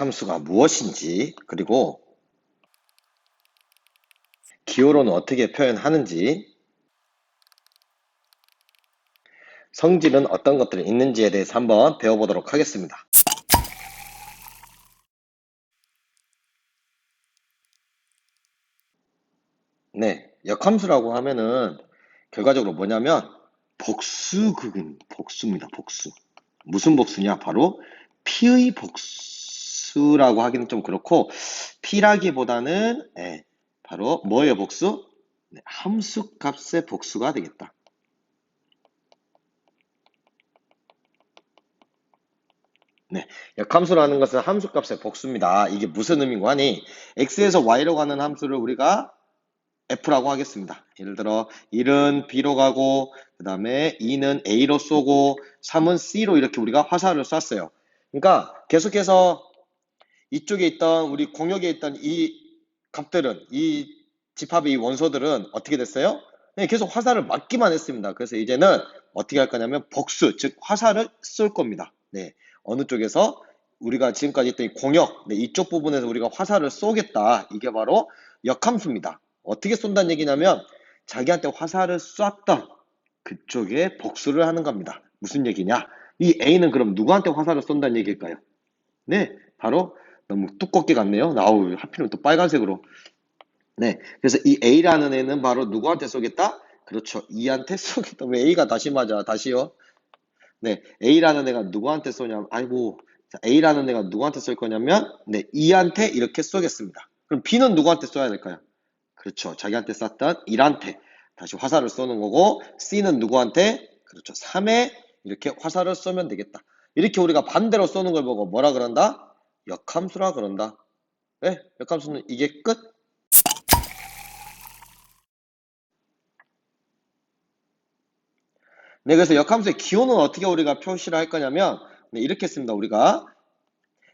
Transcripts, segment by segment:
역함수가 무엇인지, 그리고 기호로는 어떻게 표현하는지, 성질은 어떤 것들이 있는지에 대해서 한번 배워보도록 하겠습니다. 네, 역함수라고 하면은 결과적으로 뭐냐면 복수입니다. 복수. 무슨 복수냐? 바로 P의 복수라고 하기는 좀 그렇고, P라기보다는 바로 뭐의 복수? 네, 함수 값의 복수가 되겠다. 네, 역함수라는 것은 함수 값의 복수입니다. 이게 무슨 의미인가 하니, x에서 y로 가는 함수를 우리가 f라고 하겠습니다. 예를 들어 1은 b로 가고, 그 다음에 2는 a로 쏘고, 3은 c로 이렇게 우리가 화살을 쐈어요. 그러니까 계속해서 이쪽에 있던, 우리 공역에 있던 이 값들은, 이 집합의 이 원소들은 어떻게 됐어요? 네, 계속 화살을 맞기만 했습니다. 그래서 이제는 어떻게 할 거냐면 복수, 즉 화살을 쏠 겁니다. 네, 어느 쪽에서 우리가 지금까지 했던 이 공역, 네, 이쪽 부분에서 우리가 화살을 쏘겠다. 이게 바로 역함수입니다. 어떻게 쏜다는 얘기냐면 자기한테 화살을 쐈던 그쪽에 복수를 하는 겁니다. 무슨 얘기냐? 이 A는 그럼 누구한테 화살을 쏜다는 얘기일까요? 네, 바로 너무 두껍게 갔네요. 아우, 하필이면 또 빨간색으로. 네, 그래서 이 A라는 애는 바로 누구한테 쏘겠다? 그렇죠, E한테 쏘겠다. 왜 A가 다시 맞아? 다시요. 네, A라는 애가 누구한테 쏘냐면, 아이고, 자, A라는 애가 누구한테 쏠 거냐면, 네, E한테 이렇게 쏘겠습니다. 그럼 B는 누구한테 쏘야 될까요? 그렇죠, 자기한테 쐈던 1한테 다시 화살을 쏘는 거고, C는 누구한테? 그렇죠, 3에 이렇게 화살을 쏘면 되겠다. 이렇게 우리가 반대로 쏘는 걸 보고 뭐라 그런다? 역함수라 그런다. 네, 역함수는 이게 끝. 네, 그래서 역함수의 기호는 어떻게 우리가 표시를 할 거냐면, 네, 이렇게 씁니다. 우리가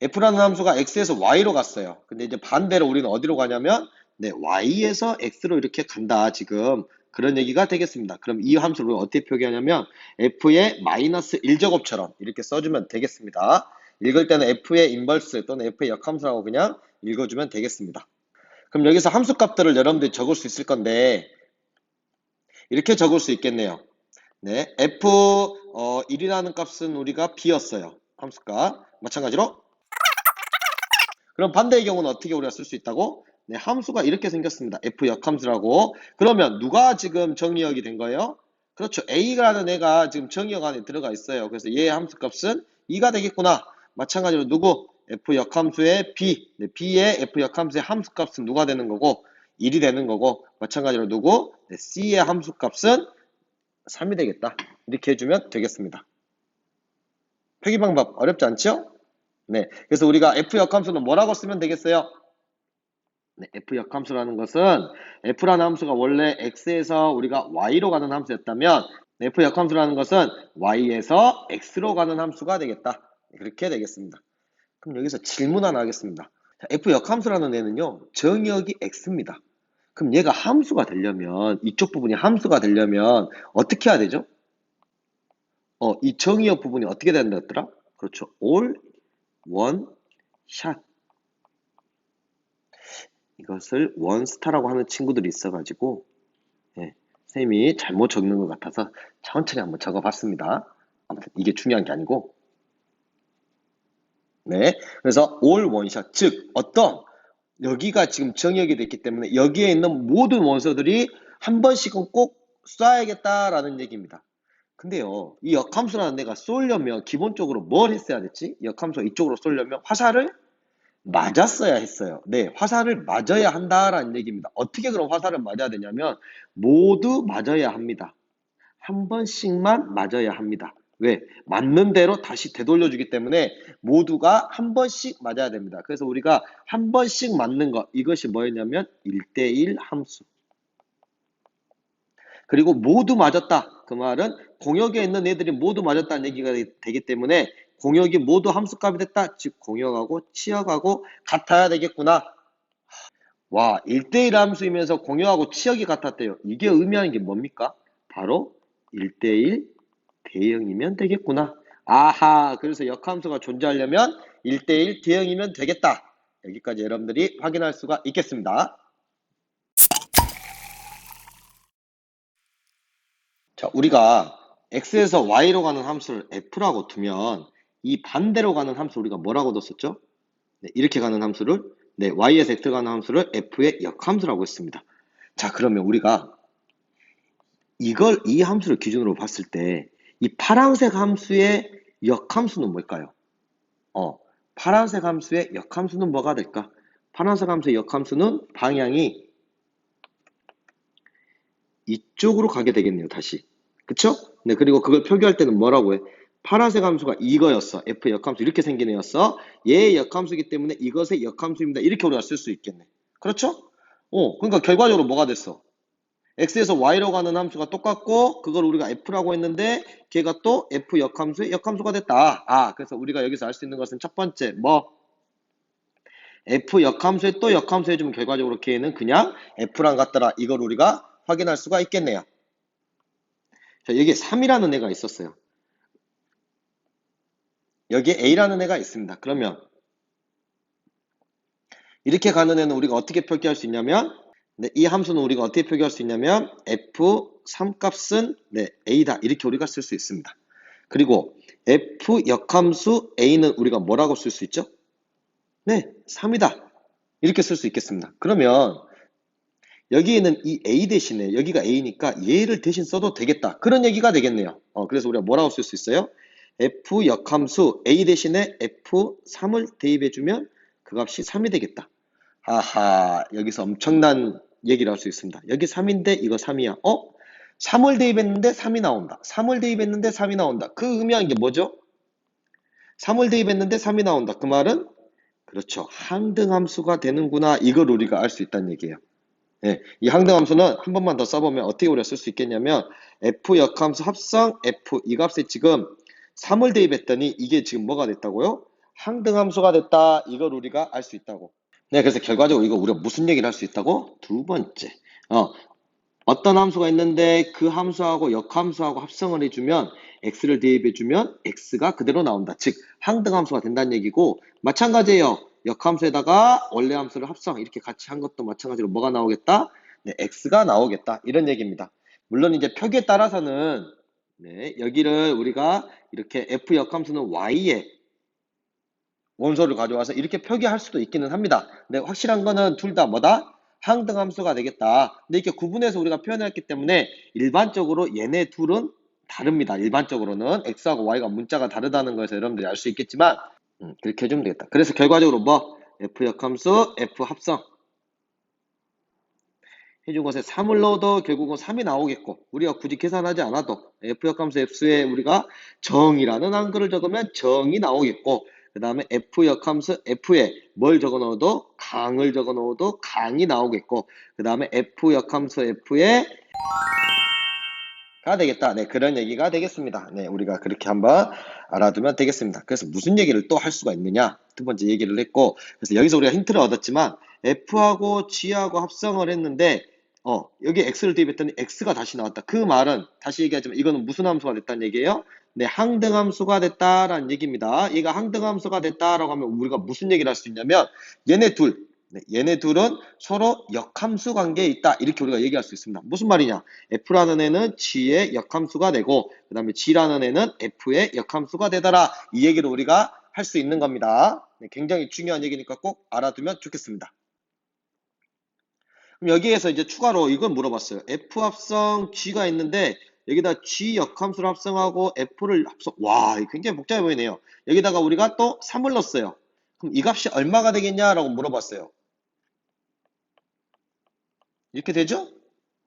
f라는 함수가 x에서 y로 갔어요. 근데 이제 반대로 우리는 어디로 가냐면, 네, y에서 x로 이렇게 간다. 지금 그런 얘기가 되겠습니다. 그럼 이 함수를 어떻게 표기하냐면 f의 마이너스 1제곱처럼 이렇게 써주면 되겠습니다. 읽을 때는 f의 인버스 또는 f의 역함수라고 그냥 읽어주면 되겠습니다. 그럼 여기서 함수 값들을 여러분들이 적을 수 있을 건데, 이렇게 적을 수 있겠네요. 네, f1이라는 값은 우리가 b였어요. 함수값. 마찬가지로 그럼 반대의 경우는 어떻게 우리가 쓸 수 있다고? 네, 함수가 이렇게 생겼습니다. f 역함수라고. 그러면 누가 지금 정의역이 된 거예요? 그렇죠, a라는 애가 지금 정의역 안에 들어가 있어요. 그래서 얘의 함수값은 2가 되겠구나. 마찬가지로 누구? f 역함수의 b. 네, b의 f 역함수의 함수값은 누가 되는 거고? 1이 되는 거고. 마찬가지로 누구? 네, c의 함수값은 3이 되겠다. 이렇게 해주면 되겠습니다. 표기 방법 어렵지 않죠? 네, 그래서 우리가 f 역함수는 뭐라고 쓰면 되겠어요? 네, f 역함수라는 것은 f라는 함수가 원래 x에서 우리가 y로 가는 함수였다면, f 역함수라는 것은 y에서 x로 가는 함수가 되겠다. 그렇게 되겠습니다. 그럼 여기서 질문 하나 하겠습니다. 자, f 역함수라는 애는요, 정역이 x입니다. 그럼 얘가 함수가 되려면, 이쪽 부분이 함수가 되려면 어떻게 해야 되죠? 이 정의역 부분이 어떻게 된다 했더라? 그렇죠, all one shot. 이것을 원스타라고 하는 친구들이 있어가지고, 선생님이 잘못 적는 것 같아서 천천히 한번 적어봤습니다. 아무튼 이게 중요한 게 아니고, 네, 그래서 all 원샷, 즉 어떤, 여기가 지금 정역이 됐기 때문에 여기에 있는 모든 원소들이 한 번씩은 꼭 쏴야겠다라는 얘기입니다. 근데요, 이 역함수라는 애가 쏘려면 기본적으로 뭘 했어야 됐지? 역함수가 이쪽으로 쏘려면 화살을 맞았어야 했어요. 네, 화살을 맞아야 한다라는 얘기입니다. 어떻게 그럼 화살을 맞아야 되냐면 모두 맞아야 합니다. 한 번씩만 맞아야 합니다. 왜? 맞는 대로 다시 되돌려주기 때문에 모두가 한 번씩 맞아야 됩니다. 그래서 우리가 한 번씩 맞는 것, 이것이 뭐였냐면 1대1 함수. 그리고 모두 맞았다. 그 말은 공역에 있는 애들이 모두 맞았다는 얘기가 되기 때문에 공역이 모두 함수값이 됐다. 즉 공역하고 치역하고 같아야 되겠구나. 와, 1대1 함수이면서 공역하고 치역이 같았대요. 이게 의미하는 게 뭡니까? 바로 1대1 대형이면 되겠구나. 아하, 그래서 역함수가 존재하려면 1대1 대응이면 되겠다. 여기까지 여러분들이 확인할 수가 있겠습니다. 자, 우리가 x에서 y로 가는 함수를 f라고 두면 이 반대로 가는 함수 우리가 뭐라고 뒀었죠? 네, 이렇게 가는 함수를 y에서 x 가는 함수를 f의 역함수라고 했습니다. 자, 그러면 우리가 이 함수를 기준으로 봤을 때 이 파란색 함수의 역함수는 뭘까요? 파란색 함수의 역함수는 뭐가 될까? 파란색 함수의 역함수는 방향이 이쪽으로 가게 되겠네요, 다시. 그쵸? 네, 그리고 그걸 표기할 때는 뭐라고 해? 파란색 함수가 이거였어. f 역함수 이렇게 생긴 애였어. 얘의 역함수이기 때문에 이것의 역함수입니다. 이렇게 우리가 쓸 수 있겠네. 그렇죠? 그러니까 결과적으로 뭐가 됐어? x에서 y로 가는 함수가 똑같고 그걸 우리가 f라고 했는데 걔가 또 f 역함수의 역함수가 됐다. 그래서 우리가 여기서 알 수 있는 것은 첫 번째 f 역함수에 또 역함수 해주면 결과적으로 걔는 그냥 f랑 같더라. 이걸 우리가 확인할 수가 있겠네요. 자, 여기에 3이라는 애가 있었어요. 여기에 a라는 애가 있습니다. 그러면 이렇게 가는 애는 우리가 어떻게 표기할 수 있냐면 이 함수는 우리가 어떻게 표기할 수 있냐면 f3 값은 a다. 이렇게 우리가 쓸 수 있습니다. 그리고 f 역함수 a는 우리가 뭐라고 쓸 수 있죠? 3이다. 이렇게 쓸 수 있겠습니다. 그러면 여기에는 이 a 대신에 여기가 a니까 얘를 대신 써도 되겠다. 그런 얘기가 되겠네요. 그래서 우리가 뭐라고 쓸 수 있어요? f 역함수 a 대신에 f3을 대입해주면 그 값이 3이 되겠다. 여기서 엄청난 얘기를 할 수 있습니다. 여기 3인데 이거 3이야. 3을 대입했는데 3이 나온다. 3을 대입했는데 3이 나온다. 그 의미한 게 뭐죠? 3을 대입했는데 3이 나온다. 그 말은 그렇죠. 항등함수가 되는구나. 이걸 우리가 알 수 있다는 얘기예요. 이 항등함수는 한 번만 더 써보면 어떻게 우리가 쓸 수 있겠냐면 f 역함수 합성 f 이 값에 지금 3을 대입했더니 이게 지금 뭐가 됐다고요? 항등함수가 됐다. 이걸 우리가 알 수 있다고. 그래서 결과적으로 이거 우리가 무슨 얘기를 할 수 있다고? 두 번째. 어떤 함수가 있는데 그 함수하고 역함수하고 합성을 해주면 x를 대입해주면 x가 그대로 나온다. 즉 항등함수가 된다는 얘기고 마찬가지예요. 역함수에다가 원래 함수를 합성 이렇게 같이 한 것도 마찬가지로 뭐가 나오겠다? x가 나오겠다. 이런 얘기입니다. 물론 이제 표기에 따라서는 여기를 우리가 이렇게 f 역함수는 y에 원소를 가져와서 이렇게 표기할 수도 있기는 합니다. 근데 확실한 거는 둘 다 뭐다? 항등함수가 되겠다. 근데 이렇게 구분해서 우리가 표현했기 때문에 일반적으로 얘네 둘은 다릅니다. 일반적으로는 x하고 y가 문자가 다르다는 것에서 여러분들이 알 수 있겠지만 그렇게 해주면 되겠다. 그래서 결과적으로 f 역함수, f 합성 해준 것에 3을 넣어도 결국은 3이 나오겠고 우리가 굳이 계산하지 않아도 f 역함수 f에 우리가 정이라는 한글을 적으면 정이 나오겠고 그 다음에 f 역함수 f에 뭘 적어 넣어도 강을 적어 넣어도 강이 나오겠고 그 다음에 f 역함수 f에 가 되겠다. 그런 얘기가 되겠습니다. 우리가 그렇게 한번 알아두면 되겠습니다. 그래서 무슨 얘기를 또 할 수가 있느냐? 두 번째 얘기를 했고 그래서 여기서 우리가 힌트를 얻었지만 f하고 g하고 합성을 했는데 여기 x를 대입했더니 x가 다시 나왔다. 그 말은 다시 얘기하지만 이거는 무슨 함수가 됐다는 얘기예요? 항등함수가 됐다라는 얘기입니다. 얘가 항등함수가 됐다라고 하면 우리가 무슨 얘기를 할 수 있냐면 얘네 둘은 서로 역함수 관계에 있다. 이렇게 우리가 얘기할 수 있습니다. 무슨 말이냐? f라는 애는 g의 역함수가 되고 그 다음에 g라는 애는 f의 역함수가 되더라. 이 얘기를 우리가 할 수 있는 겁니다. 굉장히 중요한 얘기니까 꼭 알아두면 좋겠습니다. 그럼 여기에서 이제 추가로 이걸 물어봤어요. f 합성 g가 있는데 여기다 g 역함수를 합성하고 f를 합성. 와, 굉장히 복잡해 보이네요. 여기다가 우리가 또 3을 넣었어요. 그럼 이 값이 얼마가 되겠냐라고 물어봤어요. 이렇게 되죠?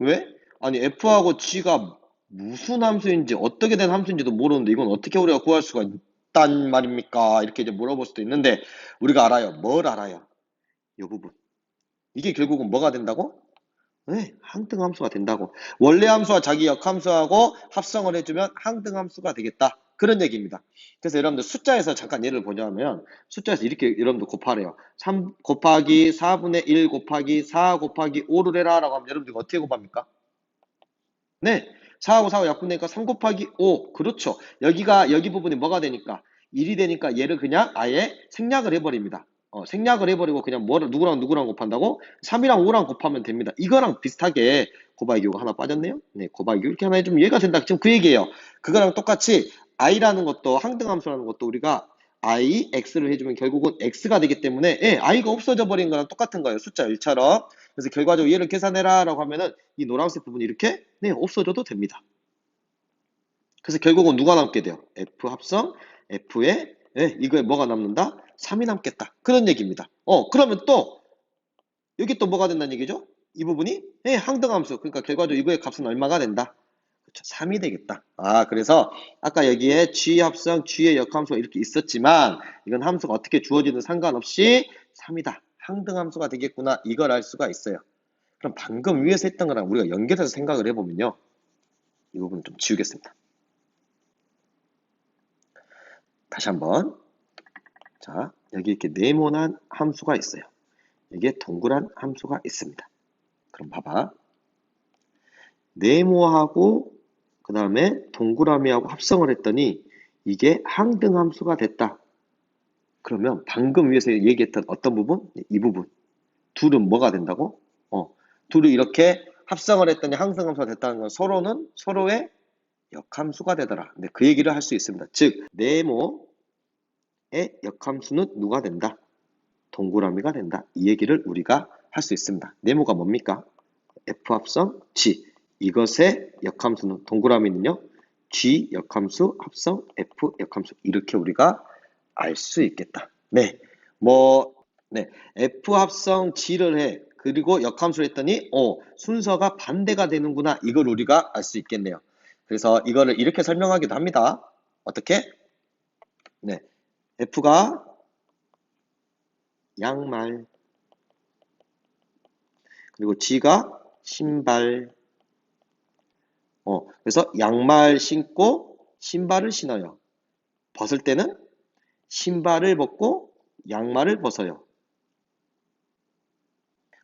왜? 아니 f하고 g가 무슨 함수인지 어떻게 된 함수인지도 모르는데 이건 어떻게 우리가 구할 수가 있단 말입니까? 이렇게 이제 물어볼 수도 있는데 우리가 알아요. 뭘 알아요? 이 부분. 이게 결국은 뭐가 된다고? 항등함수가 된다고. 원래 함수와 자기 역함수하고 합성을 해주면 항등함수가 되겠다. 그런 얘기입니다. 그래서 여러분들 숫자에서 잠깐 예를 보자면 숫자에서 이렇게 여러분들 곱하래요. 3 곱하기 4분의 1 곱하기 4 곱하기 5를 해라 라고 하면 여러분들 어떻게 곱합니까? 4하고 4하고 약분되니까 3 곱하기 5. 그렇죠. 여기 부분이 뭐가 되니까 1이 되니까 얘를 그냥 아예 생략을 해버립니다. 생략을 해버리고 그냥 누구랑 곱한다고? 3이랑 5랑 곱하면 됩니다. 이거랑 비슷하게 곱하기 교가 하나 빠졌네요. 네, 곱하기 교 이렇게 하나 해주면 얘가 된다. 지금 그 얘기예요. 그거랑 똑같이 i라는 것도 항등함수라는 것도 우리가 i, x를 해주면 결국은 x가 되기 때문에 i가 없어져 버린 거랑 똑같은 거예요. 숫자 1처럼. 그래서 결과적으로 얘를 계산해라 라고 하면은 이 노란색 부분이 이렇게 없어져도 됩니다. 그래서 결국은 누가 남게 돼요? f 합성 f에 이거에 뭐가 남는다? 3이 남겠다. 그런 얘기입니다. 그러면 또 여기 또 뭐가 된다는 얘기죠? 이 부분이 항등함수. 그러니까 결과적으로 이거의 값은 얼마가 된다? 그렇죠. 3이 되겠다. 그래서 아까 여기에 G 합성 G의 역함수가 이렇게 있었지만 이건 함수가 어떻게 주어지든 상관없이 3이다. 항등함수가 되겠구나. 이걸 알 수가 있어요. 그럼 방금 위에서 했던 거랑 우리가 연결해서 생각을 해보면요. 이 부분 좀 지우겠습니다. 다시 한번. 자, 여기 이렇게 네모난 함수가 있어요. 여기에 동그란 함수가 있습니다. 그럼 봐봐. 네모하고 그 다음에 동그라미하고 합성을 했더니 이게 항등함수가 됐다. 그러면 방금 위에서 얘기했던 어떤 부분? 이 부분. 둘은 뭐가 된다고? 둘이 이렇게 합성을 했더니 항등함수가 됐다는 건 서로는 서로의 역함수가 되더라. 근데 그 얘기를 할 수 있습니다. 즉 네모의 역함수는 누가 된다? 동그라미가 된다. 이 얘기를 우리가 할 수 있습니다. 네모가 뭡니까? F 합성 G. 이것의 역함수는 동그라미는요. G 역함수 합성 F 역함수. 이렇게 우리가 알 수 있겠다. 네. F 합성 G를 해. 그리고 역함수를 했더니 순서가 반대가 되는구나. 이걸 우리가 알 수 있겠네요. 그래서 이거를 이렇게 설명하기도 합니다. 어떻게? 네. F가 양말, 그리고 G가 신발. 그래서 양말 신고 신발을 신어요. 벗을 때는 신발을 벗고 양말을 벗어요.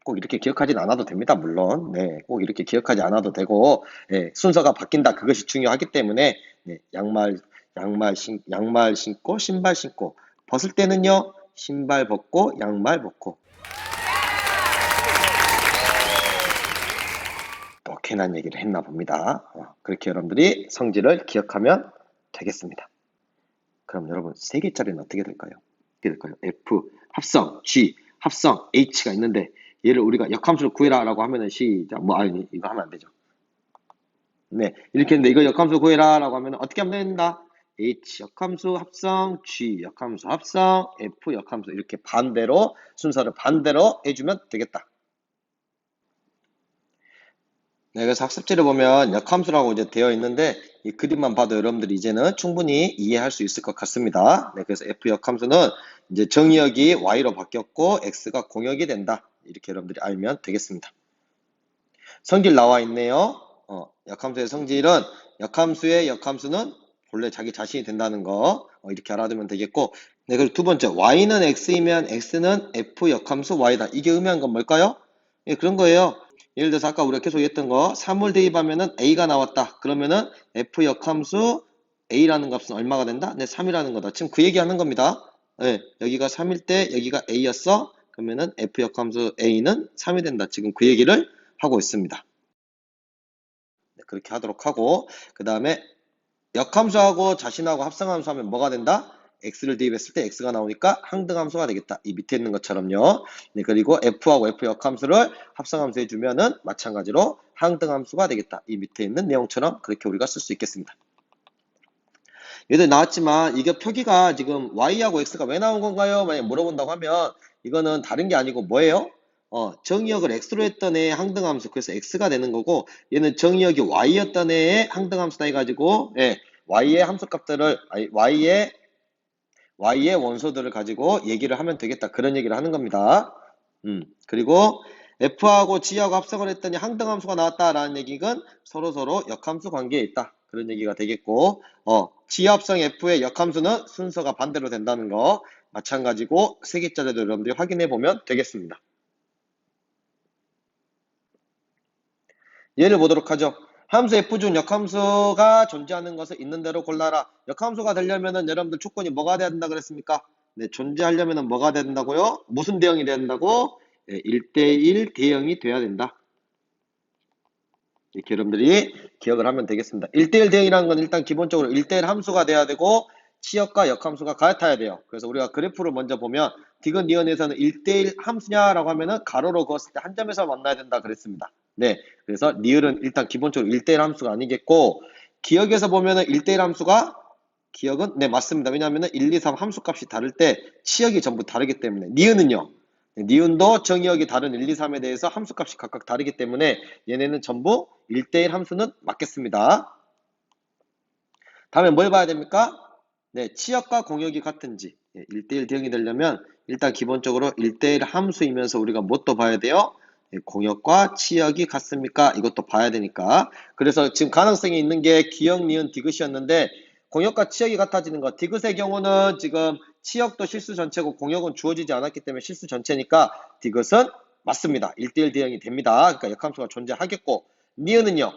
꼭 이렇게 기억하진 않아도 됩니다. 물론 꼭 이렇게 기억하지 않아도 되고 순서가 바뀐다. 그것이 중요하기 때문에 양말 신고 신발 신고 벗을 때는요. 신발 벗고 양말 벗고. 또 괜한 얘기를 했나 봅니다. 그렇게 여러분들이 성질을 기억하면 되겠습니다. 그럼 여러분 세 개짜리는 어떻게 될까요? 어떻게 될까요? F 합성 G 합성 H가 있는데 얘를 우리가 역함수를 구해라 라고 하면은 시작 이거 하면 안 되죠. 네, 이렇게 했는데 이거 역함수 구해라 라고 하면 어떻게 하면 된다? H 역함수 합성 G 역함수 합성 F 역함수 이렇게 반대로 순서를 반대로 해주면 되겠다. 네, 그래서 학습지를 보면 역함수라고 이제 되어 있는데 이 그림만 봐도 여러분들이 이제는 충분히 이해할 수 있을 것 같습니다. 네, 그래서 F 역함수는 이제 정의역이 Y로 바뀌었고 X가 공역이 된다. 이렇게 여러분들이 알면 되겠습니다. 성질 나와 있네요. 역함수의 성질은 역함수의 역함수는 본래 자기 자신이 된다는 거 이렇게 알아두면 되겠고 네, 그리고 두 번째 Y는 X이면 X는 F 역함수 Y다. 이게 의미한 건 뭘까요? 예, 그런 거예요. 예를 들어서 아까 우리가 계속 했던 거 3을 대입하면은 A가 나왔다. 그러면은 F 역함수 A라는 값은 얼마가 된다? 네, 3이라는 거다. 지금 그 얘기하는 겁니다. 네, 여기가 3일 때 여기가 A였어. 그러면은 F 역함수 A는 3이 된다. 지금 그 얘기를 하고 있습니다. 네, 그렇게 하도록 하고 그 다음에 역함수하고 자신하고 합성함수 하면 뭐가 된다? x를 대입했을 때 x가 나오니까 항등함수가 되겠다. 이 밑에 있는 것처럼요. 네, 그리고 f하고 f 역함수를 합성함수 해주면은 마찬가지로 항등함수가 되겠다. 이 밑에 있는 내용처럼 그렇게 우리가 쓸 수 있겠습니다. 얘들 나왔지만 이게 표기가 지금 y하고 x가 왜 나온 건가요? 만약 물어본다고 하면 이거는 다른 게 아니고 뭐예요? 정의역을 x로 했던 애의 항등함수. 그래서 x가 되는 거고 얘는 정의역이 y였던 애의 항등함수다 해가지고 y의 함수값들을 y의 원소들을 가지고 얘기를 하면 되겠다. 그런 얘기를 하는 겁니다. 그리고 f하고 g하고 합성을 했더니 항등함수가 나왔다라는 얘기는 서로서로 역함수 관계에 있다. 그런 얘기가 되겠고 g 합성 f의 역함수는 순서가 반대로 된다는 거 마찬가지고 세 개짜리도 여러분들이 확인해 보면 되겠습니다. 예를 보도록 하죠. 함수 f 중 역함수가 존재하는 것을 있는 대로 골라라. 역함수가 되려면은 여러분들 조건이 뭐가 돼야 된다 그랬습니까? 네, 존재하려면은 뭐가 돼야 된다고요? 무슨 대형이 돼야 된다고? 네, 1대1 대형이 돼야 된다. 이렇게 여러분들이 기억을 하면 되겠습니다. 1대1 대응이라는 건 일단 기본적으로 1대1 함수가 돼야 되고 치역과 역함수가 같아야 돼요. 그래서 우리가 그래프를 먼저 보면 디귿 니은에서는 1대1 함수냐라고 하면은 가로로 그었을 때 한 점에서 만나야 된다 그랬습니다. 네, 그래서 니은은 일단 기본적으로 1대1 함수가 아니겠고 기역에서 보면은 1대1 함수가 기역은 네 맞습니다. 왜냐하면은 1, 2, 3 함수값이 다를 때 치역이 전부 다르기 때문에 니은은요. 니은도 정의역이 다른 1, 2, 3에 대해서 함수값이 각각 다르기 때문에 얘네는 전부 1대1 함수는 맞겠습니다. 다음에 뭘 봐야 됩니까? 네, 치역과 공역이 같은지 1대1 대응이 되려면 일단 기본적으로 1대1 함수이면서 우리가 뭣도 봐야 돼요? 공역과 치역이 같습니까? 이것도 봐야 되니까. 그래서 지금 가능성이 있는 게 기역, 니은, 디귿이었는데 공역과 치역이 같아지는 것. 디귿의 경우는 지금 치역도 실수 전체고 공역은 주어지지 않았기 때문에 실수 전체니까 디귿은 맞습니다. 1대1 대응이 됩니다. 그러니까 역함수가 존재하겠고 니은은요.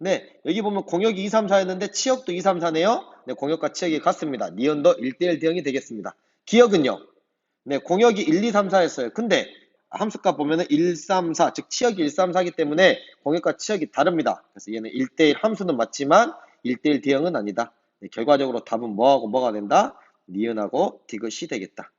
네, 여기 보면 공역이 2, 3, 4였는데 치역도 2, 3, 4네요. 네, 공역과 치역이 같습니다. 니은도 1대1 대응이 되겠습니다. 기역은요. 네, 공역이 1, 2, 3, 4였어요. 근데 함수값 보면은 1, 3, 4, 즉 치역이 1, 3, 4이기 때문에 공역과 치역이 다릅니다. 그래서 얘는 1대1 함수는 맞지만 1대1 대응은 아니다. 네, 결과적으로 답은 뭐하고 뭐가 된다? 니은하고 디귿이 되겠다.